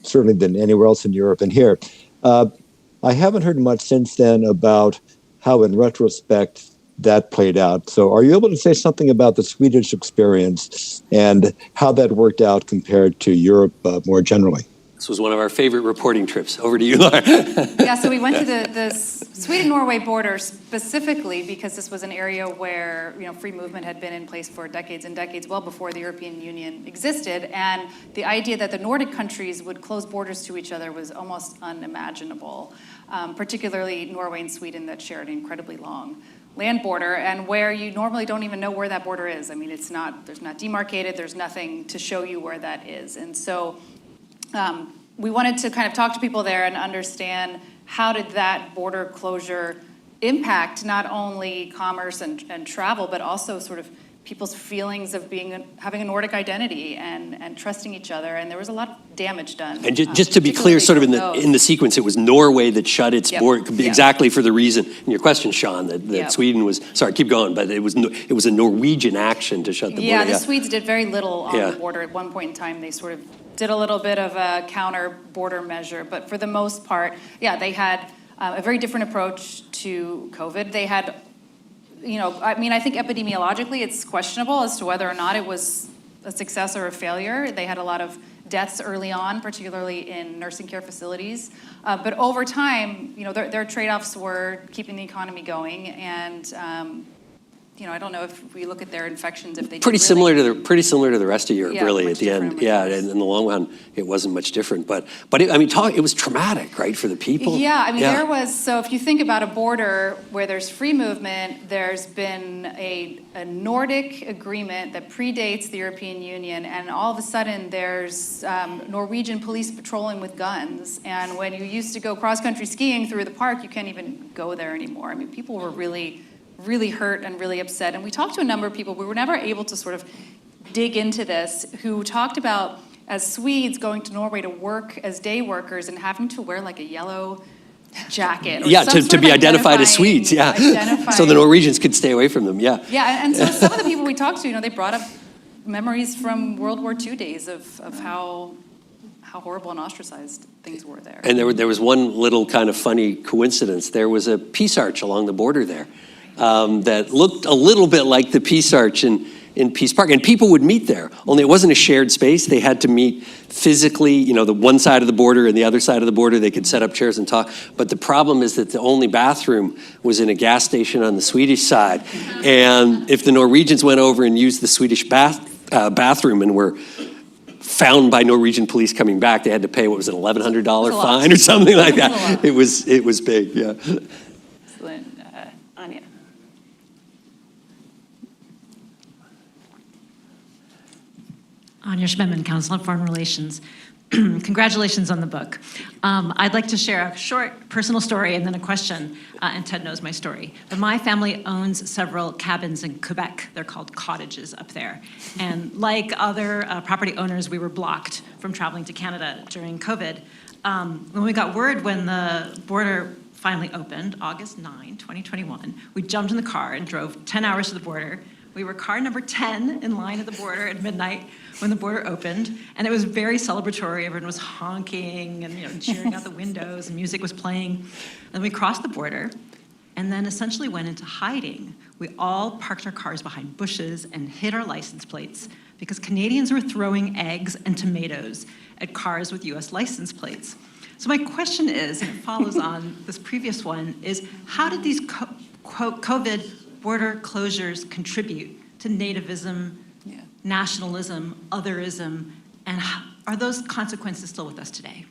certainly than anywhere else in Europe and here. I haven't heard much since then about how, in retrospect, that played out. So are you able to say something about the Swedish experience and how that worked out compared to Europe more generally? This was one of our favorite reporting trips. Over to you, Laura. Yeah, so we went to the Sweden-Norway border specifically because this was an area where free movement had been in place for decades and decades, well before the European Union existed. And the idea that the Nordic countries would close borders to each other was almost unimaginable, particularly Norway and Sweden that shared an incredibly long land border, and where you normally don't even know where that border is. I mean, there's not demarcated, there's nothing to show you where that is. And so we wanted to kind of talk to people there and understand how did that border closure impact not only commerce and travel, but also sort of people's feelings of having a Nordic identity and trusting each other. And there was a lot of damage done. And just to be clear, sort of in the sequence, it was Norway that shut its border exactly for the reason in your question, Sean, that Sweden was. Sorry, keep going. But it was a Norwegian action to shut the border. Yeah, the Swedes did very little on the border. At one point in time, they sort of did a little bit of a counter border measure, but for the most part, they had a very different approach to COVID. They had, I think epidemiologically it's questionable as to whether or not it was a success or a failure. They had a lot of deaths early on, particularly in nursing care facilities. But over time, their trade-offs were keeping the economy going, and I don't know if we look at their infections, if they pretty similar to the rest of Europe, really, at the end. Yeah, and in the long run, it wasn't much different. But it was traumatic, right, for the people. Yeah, there was. So if you think about a border where there's free movement, there's been a Nordic agreement that predates the European Union, and all of a sudden there's Norwegian police patrolling with guns. And when you used to go cross-country skiing through the park, you can't even go there anymore. People were really hurt and really upset. And we talked to a number of people. We were never able to sort of dig into this, who talked about, as Swedes, going to Norway to work as day workers and having to wear like a yellow jacket. Or to be identified as Swedes, so the Norwegians could stay away from them, Yeah, and so some of the people we talked to, they brought up memories from World War II days of how horrible and ostracized things were there. And there was one little kind of funny coincidence. There was a peace arch along the border there. That looked a little bit like the Peace Arch in Peace Park. And people would meet there, only it wasn't a shared space. They had to meet physically, the one side of the border and the other side of the border. They could set up chairs and talk. But the problem is that the only bathroom was in a gas station on the Swedish side. And if the Norwegians went over and used the Swedish bathroom and were found by Norwegian police coming back, they had to pay, what was it, $1,100 fine or something like that. It was big, yeah. Excellent. Anya. Anya Schmemann, Council on Foreign Relations. Congratulations on the book. I'd like to share a short personal story and then a question, and Ted knows my story. But my family owns several cabins in Quebec. They're called cottages up there. And like other property owners, we were blocked from traveling to Canada during COVID. When we got word when the border finally opened, August 9, 2021, we jumped in the car and drove 10 hours to the border. We were car number 10 in line at the border at midnight when the border opened, and it was very celebratory. Everyone was honking and cheering out the windows, and music was playing. And we crossed the border, and then essentially went into hiding. We all parked our cars behind bushes and hid our license plates because Canadians were throwing eggs and tomatoes at cars with US license plates. So my question is, and it follows on this previous one, is how did these COVID border closures contribute to nativism, nationalism, otherism, and are those consequences still with us today?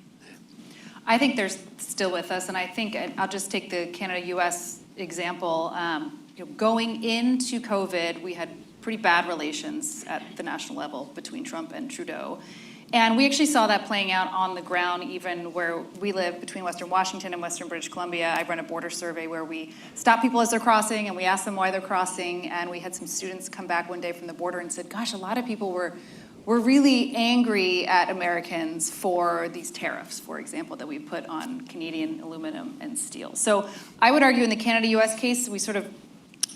I think they're still with us, and I think I'll just take the Canada-US example. Going into COVID, we had pretty bad relations at the national level between Trump and Trudeau. And we actually saw that playing out on the ground, even where we live between Western Washington and Western British Columbia. I run a border survey where we stop people as they're crossing and we ask them why they're crossing. And we had some students come back one day from the border and said, gosh, a lot of people were really angry at Americans for these tariffs, for example, that we put on Canadian aluminum and steel. So I would argue in the Canada-US case, we sort of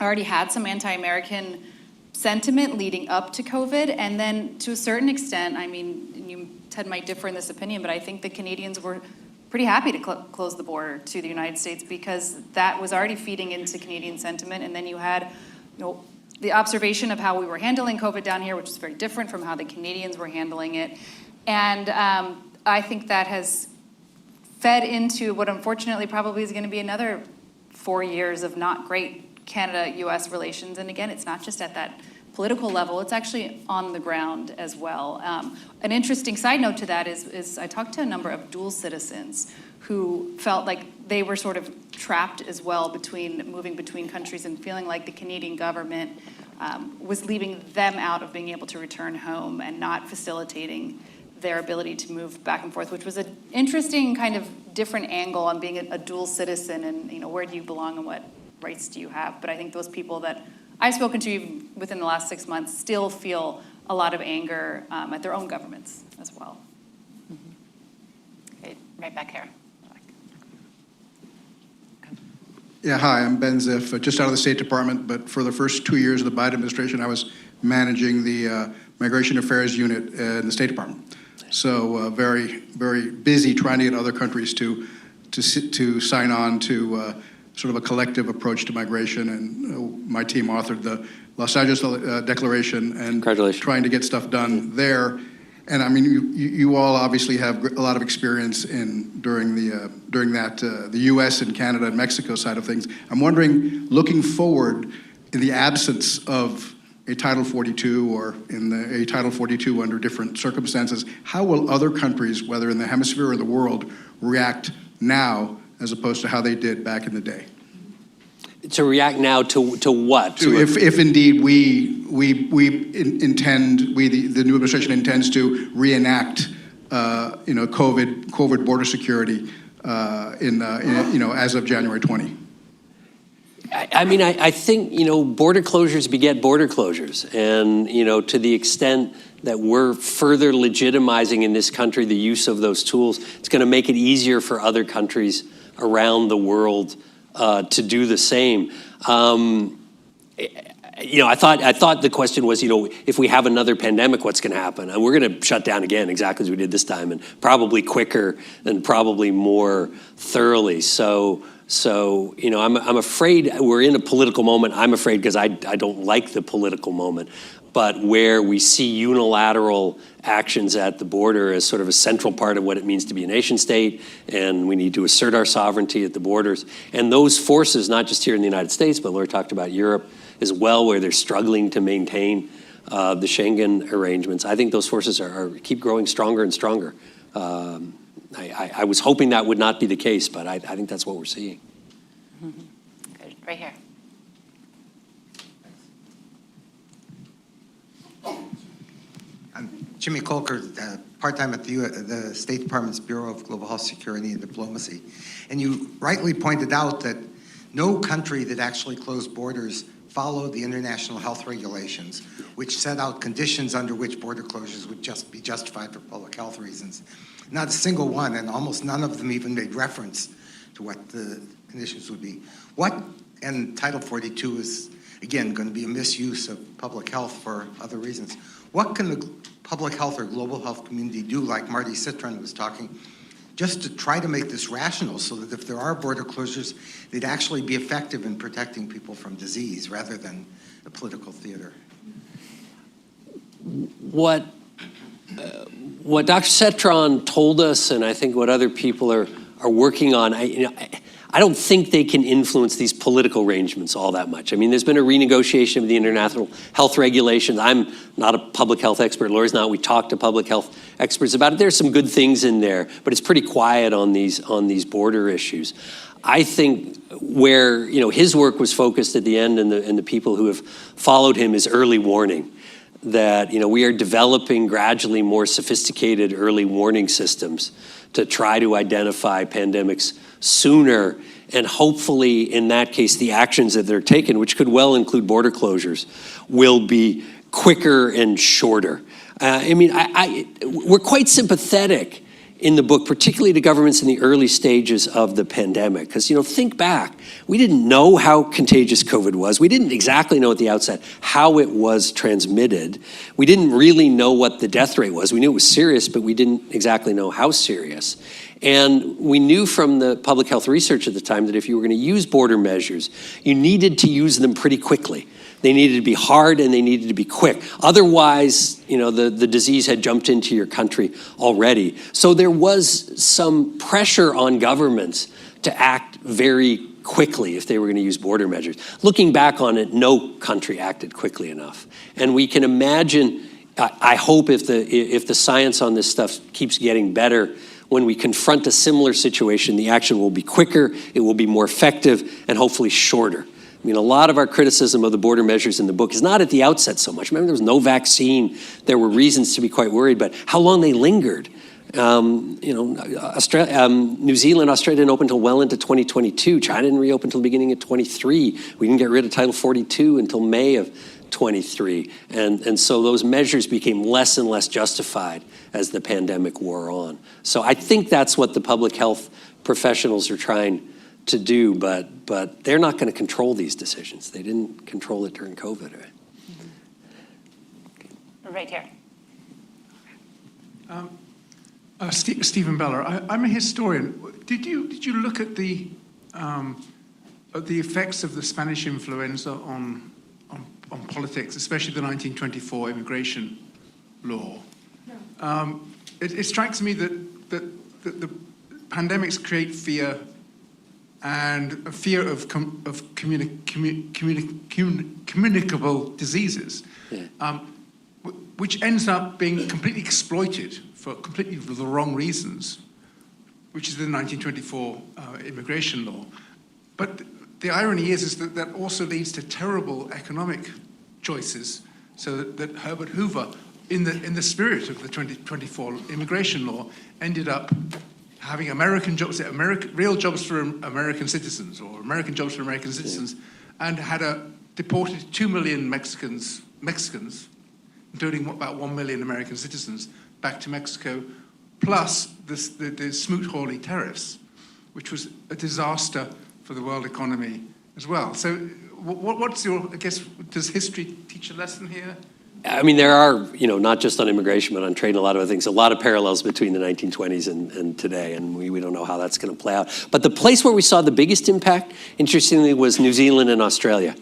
already had some anti-American sentiment leading up to COVID, and then to a certain extent, I mean, Ted might differ in this opinion, but I think the Canadians were pretty happy to close the border to the United States because that was already feeding into Canadian sentiment, and then you had, the observation of how we were handling COVID down here, which is very different from how the Canadians were handling it, and I think that has fed into what unfortunately probably is going to be another 4 years of not great Canada-US relations. And again, it's not just at that political level, it's actually on the ground as well. An interesting side note to that is I talked to a number of dual citizens who felt like they were sort of trapped as well moving between countries and feeling like the Canadian government was leaving them out of being able to return home and not facilitating their ability to move back and forth, which was an interesting kind of different angle on being a dual citizen and where do you belong and what rights do you have. But I think those people that I've spoken to even within the last 6 months still feel a lot of anger at their own governments as well. Okay, right back here. Yeah, hi, I'm Ben Ziff, just out of the State Department, but for the first 2 years of the Biden administration, I was managing the Migration Affairs Unit in the State Department. So very, very busy trying to get other countries to sign on to sort of a collective approach to migration, and my team authored the Los Angeles Declaration and trying to get stuff done there. And I mean, you all obviously have a lot of experience during the U.S. and Canada and Mexico side of things. I'm wondering, looking forward, in the absence of a Title 42 or a Title 42 under different circumstances, how will other countries, whether in the hemisphere or the world, react now as opposed to how they did back in the day? To react now to what? If indeed the new administration intends to reenact, COVID border security as of January 20. I mean, I think, border closures beget border closures. And, to the extent that we're further legitimizing in this country the use of those tools, it's going to make it easier for other countries around the world to do the same. I thought the question was, if we have another pandemic, what's going to happen? And we're going to shut down again, exactly as we did this time, and probably quicker and probably more thoroughly. So I'm afraid we're in a political moment. I'm afraid because I don't like the political moment, but where we see unilateral actions at the border as sort of a central part of what it means to be a nation state, and we need to assert our sovereignty at the borders. And those forces, not just here in the United States, but Laura talked about Europe as well, where they're struggling to maintain the Schengen arrangements. I think those forces keep growing stronger and stronger. I was hoping that would not be the case, but I think that's what we're seeing. Good. Right here. I'm Jimmy Colker, part-time at the State Department's Bureau of Global Health Security and Diplomacy. And you rightly pointed out that no country that actually closed borders followed the international health regulations, which set out conditions under which border closures would just be justified for public health reasons. Not a single one, and almost none of them even made reference to what the conditions would be. And Title 42 is, again, going to be a misuse of public health for other reasons. What can the public health or global health community do, like Marty Citron was talking, just to try to make this rational so that if there are border closures, they'd actually be effective in protecting people from disease rather than the political theater? what Dr. Cetron told us, and I think what other people are working on, I don't think they can influence these political arrangements all that much. I mean, there's been a renegotiation of the international health regulations. I'm not a public health expert. Laura's not. We talked to public health experts about it. There's some good things in there, but it's pretty quiet on these border issues. I think where his work was focused at the end, and the people who have followed him, is early warning. That we are developing gradually more sophisticated early warning systems to try to identify pandemics sooner, and hopefully in that case the actions that they're taken, which could well include border closures, will be quicker and shorter. We're quite sympathetic in the book, particularly to governments in the early stages of the pandemic. Because, think back, we didn't know how contagious COVID was. We didn't exactly know at the outset how it was transmitted. We didn't really know what the death rate was. We knew it was serious, but we didn't exactly know how serious. And we knew from the public health research at the time that if you were going to use border measures, you needed to use them pretty quickly. They needed to be hard and they needed to be quick. Otherwise, the disease had jumped into your country already. So there was some pressure on governments to act very quickly if they were going to use border measures. Looking back on it, no country acted quickly enough. And we can imagine, I hope if the science on this stuff keeps getting better, when we confront a similar situation, the action will be quicker, it will be more effective, and hopefully shorter. A lot of our criticism of the border measures in the book is not at the outset so much. Remember, there was no vaccine. There were reasons to be quite worried, but how long they lingered. New Zealand, Australia didn't open until well into 2022. China didn't reopen until the beginning of 23. We didn't get rid of Title 42 until May of 23. And so those measures became less and less justified as the pandemic wore on. So I think that's what the public health professionals are trying to do, but they're not going to control these decisions. They didn't control it during COVID, right? Right here. Stephen Beller. I'm a historian. Did you look at the effects of the Spanish influenza on politics, especially the 1924 immigration law? No. It strikes me that the pandemics create fear, and a fear of communicable diseases, which ends up being completely exploited for completely the wrong reasons, which is the 1924 immigration law. But the irony is that also leads to terrible economic choices, so that Herbert Hoover, in the spirit of the 2024 immigration law, ended up having American jobs, real jobs for American citizens, or American jobs for American citizens, and had deported 2 million Mexicans, including about 1 million American citizens, back to Mexico, plus the Smoot-Hawley tariffs, which was a disaster for the world economy as well. So what's your, I guess, does history teach a lesson here? There are, not just on immigration, but on trade and a lot of other things, a lot of parallels between the 1920s and today, and we don't know how that's going to play out. But the place where we saw the biggest impact, interestingly, was New Zealand and Australia.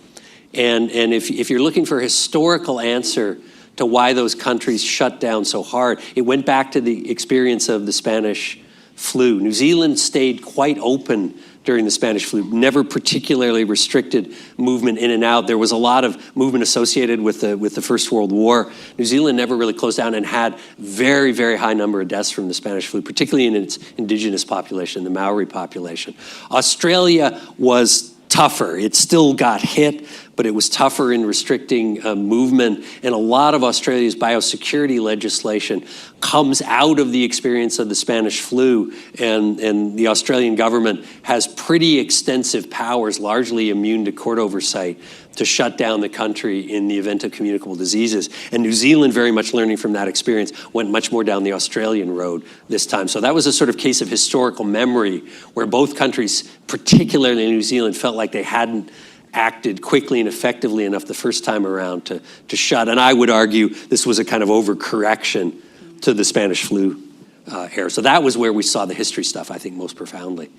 And if you're looking for a historical answer to why those countries shut down so hard, it went back to the experience of the Spanish flu. New Zealand stayed quite open during the Spanish flu, never particularly restricted movement in and out. There was a lot of movement associated with the First World War. New Zealand never really closed down and had very, very high number of deaths from the Spanish flu, particularly in its indigenous population, the Maori population. Australia was tougher. It still got hit, but it was tougher in restricting movement. And a lot of Australia's biosecurity legislation comes out of the experience of the Spanish flu. And the Australian government has pretty extensive powers, largely immune to court oversight, to shut down the country in the event of communicable diseases. And New Zealand, very much learning from that experience, went much more down the Australian road this time. So that was a sort of case of historical memory where both countries, particularly New Zealand, felt like they hadn't acted quickly and effectively enough the first time around to shut. And I would argue this was a kind of overcorrection to the Spanish flu era. So that was where we saw the history stuff, I think, most profoundly.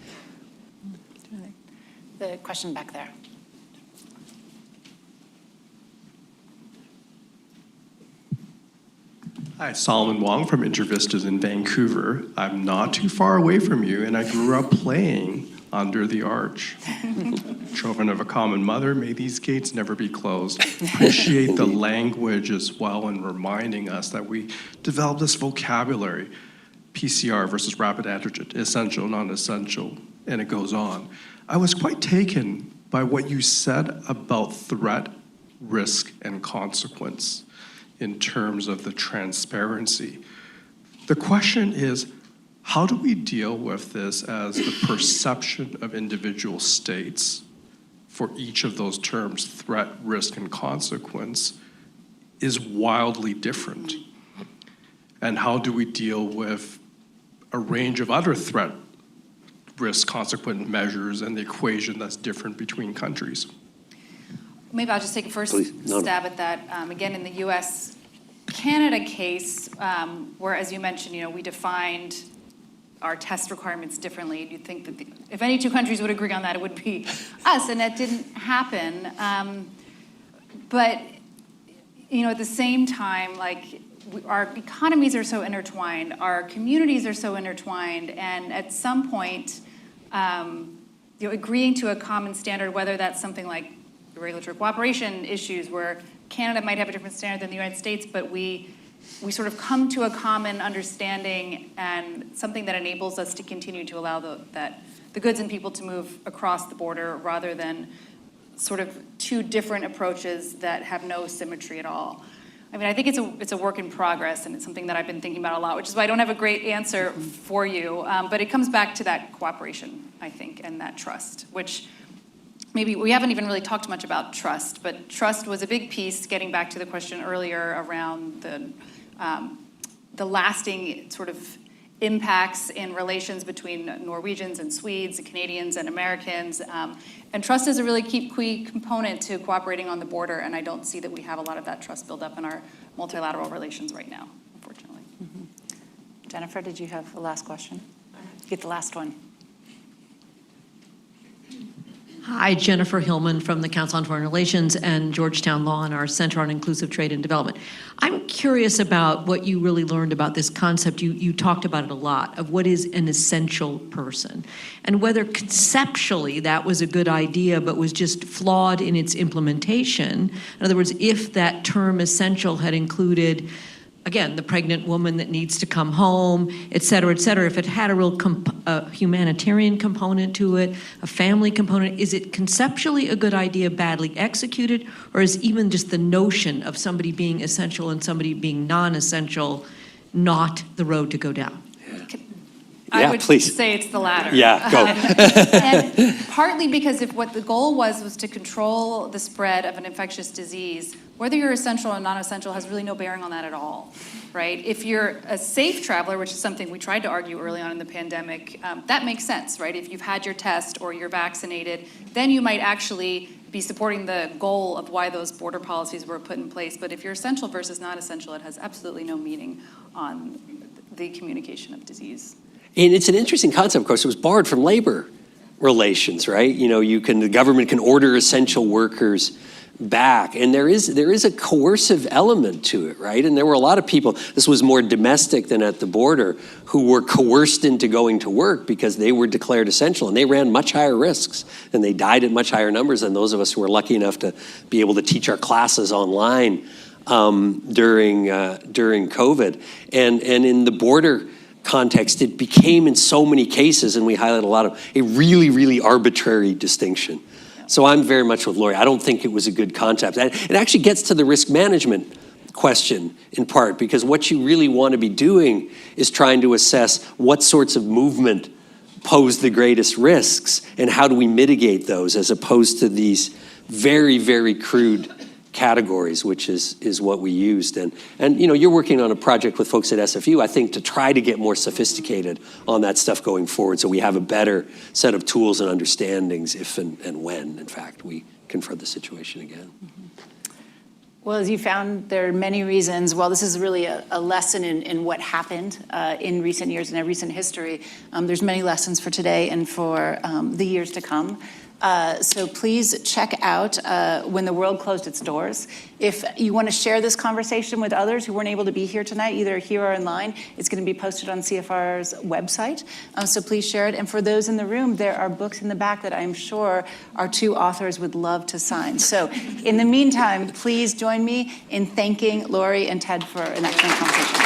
The question back there. Hi, Solomon Wong from InterVistas in Vancouver. I'm not too far away from you, and I grew up playing under the arch. Children of a common mother, may these gates never be closed. Appreciate the language as well in reminding us that we develop this vocabulary, PCR versus rapid antigen, essential, non-essential, and it goes on. I was quite taken by what you said about threat, risk, and consequence in terms of the transparency. The question is, how do we deal with this as the perception of individual states for each of those terms, threat, risk, and consequence, is wildly different? And how do we deal with a range of other threat, risk, consequent measures and the equation that's different between countries? Maybe I'll just take a first stab at that. Again, in the US-Canada case, where, as you mentioned, we defined our test requirements differently. You'd think that if any two countries would agree on that, it would be us, and that didn't happen. But at the same time, our economies are so intertwined, our communities are so intertwined, and at some point, agreeing to a common standard, whether that's something like regulatory cooperation issues where Canada might have a different standard than the United States, but we sort of come to a common understanding and something that enables us to continue to allow the goods and people to move across the border rather than sort of two different approaches that have no symmetry at all. I mean, I think it's a work in progress, and it's something that I've been thinking about a lot, which is why I don't have a great answer for you. But it comes back to that cooperation, I think, and that trust, which maybe we haven't even really talked much about trust, but trust was a big piece, getting back to the question earlier around the lasting sort of impacts in relations between Norwegians and Swedes, and Canadians and Americans. And trust is a really key component to cooperating on the border, and I don't see that we have a lot of that trust built up in our multilateral relations right now, unfortunately. Mm-hmm. Jennifer, did you have a last question? Get the last one. Hi, Jennifer Hillman from the Council on Foreign Relations and Georgetown Law and our Center on Inclusive Trade and Development. I'm curious about what you really learned about this concept. You talked about it a lot, of what is an essential person, and whether conceptually that was a good idea but was just flawed in its implementation. In other words, if that term essential had included, again, the pregnant woman that needs to come home, et cetera, if it had a real humanitarian component to it, a family component, is it conceptually a good idea, badly executed, or is even just the notion of somebody being essential and somebody being non-essential not the road to go down? I would say it's the latter. Yeah, go. And partly because if what the goal was to control the spread of an infectious disease, whether you're essential or non-essential has really no bearing on that at all, right? If you're a safe traveler, which is something we tried to argue early on in the pandemic, that makes sense, right? If you've had your test or you're vaccinated, then you might actually be supporting the goal of why those border policies were put in place. But if you're essential versus not essential, it has absolutely no meaning on the communication of disease. And it's an interesting concept, of course. It was borrowed from labor relations, right? The government can order essential workers back, and there is a coercive element to it, right? And there were a lot of people, this was more domestic than at the border, who were coerced into going to work because they were declared essential, and they ran much higher risks, and they died at much higher numbers than those of us who were lucky enough to be able to teach our classes online during COVID. And in the border context, it became in so many cases, and we highlight a lot of, a really, really arbitrary distinction. So I'm very much with Lori. I don't think it was a good concept. It actually gets to the risk management question in part, because what you really want to be doing is trying to assess what sorts of movement pose the greatest risks and how do we mitigate those, as opposed to these very, very crude categories, which is what we used. And you're working on a project with folks at SFU, I think, to try to get more sophisticated on that stuff going forward, so we have a better set of tools and understandings if and when, in fact, we confront the situation again. Well, as you found, there are many reasons. Well, this is really a lesson in what happened in recent years, in our recent history. There's many lessons for today and for the years to come. So please check out When the World Closed Its Doors. If you want to share this conversation with others who weren't able to be here tonight, either here or online, it's going to be posted on CFR's website. So please share it. And for those in the room, there are books in the back that I'm sure our two authors would love to sign. So in the meantime, please join me in thanking Lori and Ted for an excellent conversation.